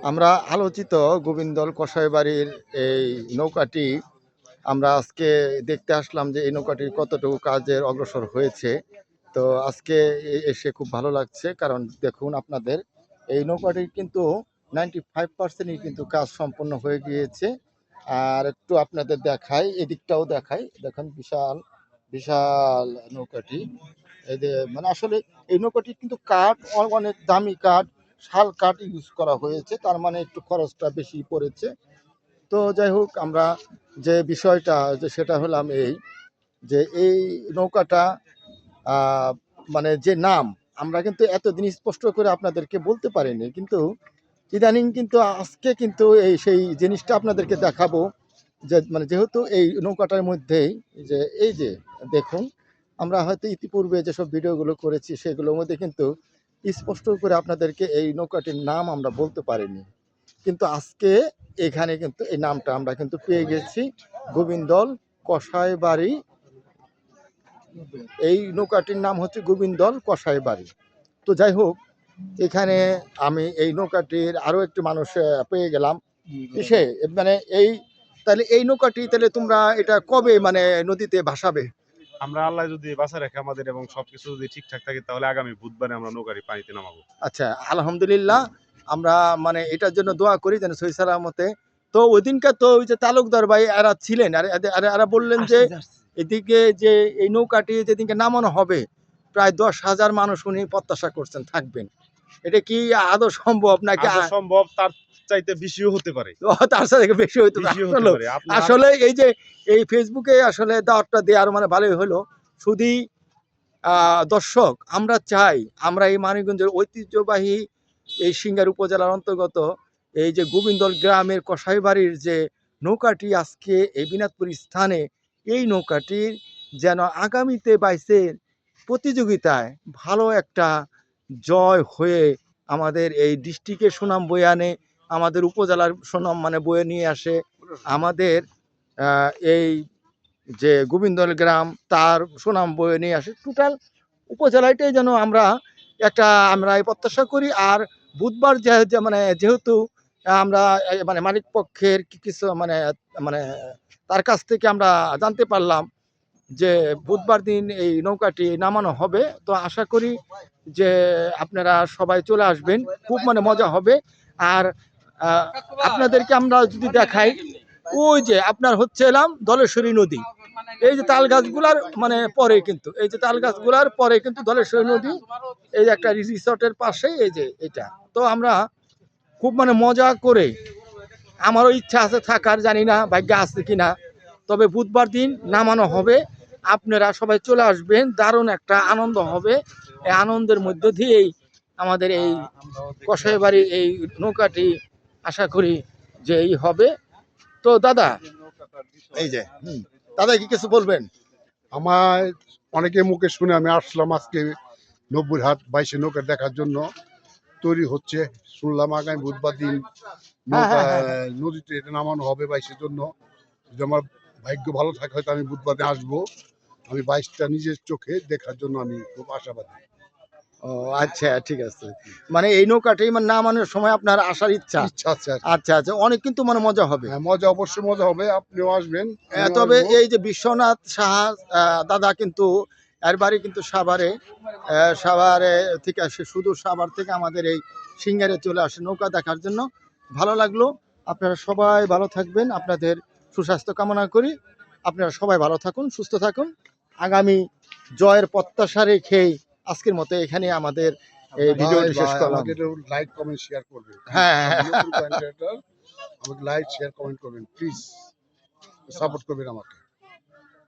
আমরা আলোচিত গোবিন্দল কসাইবাড়ির এই নৌকাটি আমরা আজকে দেখতে আসলাম যে এই নৌকাটির কতটুকু কাজের অগ্রসর হয়েছে। তো আজকে এসে খুব ভালো লাগছে, কারণ দেখুন আপনাদের এই নৌকাটির কিন্তু 95%ই কিন্তু কাজ সম্পন্ন হয়ে গিয়েছে। আর একটু আপনাদের দেখাই, এদিকটাও দেখাই, দেখেন বিশাল বিশাল নৌকাটি। এই যে মানে আসলে এই নৌকাটি কিন্তু কাঠ অনেক দামি কাঠ, শাল কাঠ ইউজ করা হয়েছে, তার মানে একটু খরচটা বেশি পড়েছে। তো যাই হোক, আমরা যে বিষয়টা যে সেটা হলাম এই যে এই নৌকাটা মানে যে নাম আমরা কিন্তু এতদিন স্পষ্ট করে আপনাদেরকে বলতে পারিনি, কিন্তু ইদানিং কিন্তু আজকে কিন্তু এই সেই জিনিসটা আপনাদেরকে দেখাবো। যে মানে যেহেতু এই নৌকাটার মধ্যেই যে এই যে দেখুন, আমরা হয়তো ইতিপূর্বে যেসব ভিডিওগুলো করেছি সেগুলোর মধ্যে কিন্তু স্পষ্ট করে আপনাদেরকে এই নৌকাটির নাম আমরা বলতে পারিনি, কিন্তু আজকে এখানে কিন্তু এই নামটা আমরা কিন্তু পেয়ে গেছি, গোবিন্দল কসাইবাড়ি। এই নৌকাটির নাম হচ্ছে গোবিন্দল কসাইবাড়ি। তো যাই হোক, এখানে আমি এই নৌকাটির আরো একটি মানুষ পেয়ে গেলাম। সে মানে এই তাহলে এই নৌকাটি তাহলে তোমরা এটা কবে মানে নদীতে ভাসাবে? আমরা আল্লাহ যদি বাঁচায় রাখে আমাদের এবং সবকিছু যদি ঠিকঠাক থাকে তাহলে আগামী বুধবারে আমরা নৌকাটি পানিতে নামাবো। আচ্ছা, আলহামদুলিল্লাহ। আমরা মানে এটার জন্য দোয়া করি যেন সহি সালামতে। তো ওই দিনকার তো ওই যে তালুকদার ভাই এরা ছিলেন, আর এরা বললেন যে এদিকে যে এই নৌকাটি যেদিনকে নামানো হবে প্রায় 10,000 মানুষ উনি প্রত্যাশা করছেন থাকবেন। এটা কি আদৌ সম্ভব নাকি? আদৌ সম্ভব, তার চাইতে বেশিও হতে পারে। তার সাথে বেশি হইতে পারে। আসলে এই যে এই ফেসবুকে আসলে দাওয়াতটা দেওয়ার মানে ভালোই হলো। শুধু দর্শক, আমরা চাই আমরা এই মানিকগঞ্জের ঐতিহ্যবাহী এই সিংগার উপজেলার অন্তর্গত এই যে গোবিন্দল গ্রামের কসাইবাড়ির যে নৌকাটি আজকে এই বিনাথপুর স্থানে, এই নৌকাটির যেন আগামীতে বাইসের প্রতিযোগিতায় ভালো একটা জয় হয়ে আমাদের এই ডিস্ট্রিক্টের সুনাম বয়ে আনে, আমাদের উপজেলার সুনাম মানে বয়ে নিয়ে আসে, আমাদের এই যে গোবিন্দল গ্রাম তার সুনাম বয়ে নিয়ে আসে, টোটাল উপজেলাটাই যেন আমরা এই প্রত্যাশা করি। আর বুধবার মানে যেহেতু আমরা মানে মালিক পক্ষের কিছু মানে মানে তার কাছ থেকে আমরা জানতে পারলাম যে বুধবার দিন এই নৌকাটি নামানো হবে। তো আশা করি যে আপনারা সবাই চলে আসবেন, খুব মানে মজা হবে। আর আপনাদেরকে আমরা যদি দেখাই, ওই যে আপনার হচ্ছে এলাম ধলেশ্বরী নদী, এই যে তাল গাছগুলার মানে পরে কিন্তু এই যে তাল গাছগুলার পরে কিন্তু ধলেশ্বরী নদী, এই যে একটা রিসর্টের পাশেই এই যে এটা। তো আমরা খুব মানে মজা করে, আমারও ইচ্ছা আছে থাকার, জানি না ভাগ্য আছে কিনা, তবে বুধবার দিন নামানো হবে, আপনারা সবাই চলে আসবেন, দারুণ একটা আনন্দ হবে। এই আনন্দের মধ্য দিয়েই আমাদের এই কসাইবাড়ি এই নৌকাটি আশা করি যে এই হবে। তো দাদা এই যে দাদা কি কিছু বলবেন? আমার অনেকে মুখে শুনে আমি আসলাম আজকে নব্বইহাট 22 নৌকা দেখার জন্য। তৈরি হচ্ছে শুনলাম আগামী বুধবার দিন নৌকা নদীতে এটা নামানো হবে 22-এর জন্য। যদি আমার ভাগ্য ভালো থাকে হয়তো আমি বুধবার দিন আসবো। আমি 22টা নিজের চোখে দেখার জন্য আমি খুব আশাবাদী। ও আচ্ছা, ঠিক আছে। মানে এই নৌকাটি মানে নামানোর সময় আপনার আসার ইচ্ছা? ইচ্ছা আছে। আচ্ছা আচ্ছা, অনেক কিন্তু মানে মজা হবে। হ্যাঁ, মজা অবশ্যই মজা হবে, আপনিও আসবেন। তবে এই যে বিশ্বনাথ সাহা দাদা কিন্তু এর বাড়ি কিন্তু সাভারে, সাভারে থেকে আসে, সুদূর সাভার থেকে আমাদের এই সিঙ্গারে চলে আসে নৌকা দেখার জন্য। ভালো লাগলো। আপনারা সবাই ভালো থাকবেন, আপনাদের সুস্বাস্থ্য কামনা করি। আপনারা সবাই ভালো থাকুন, সুস্থ থাকুন। আগামী জয়ের প্রত্যাশা রেখেই আজকের মতো এখানে আমাদের এই ভিডিওটি শেষ করলাম। লাইক কমেন্ট শেয়ার করবেন। হ্যাঁ, আমাকে লাইক শেয়ার কমেন্ট করবেন প্লিজ, সাপোর্ট করবেন আমাকে।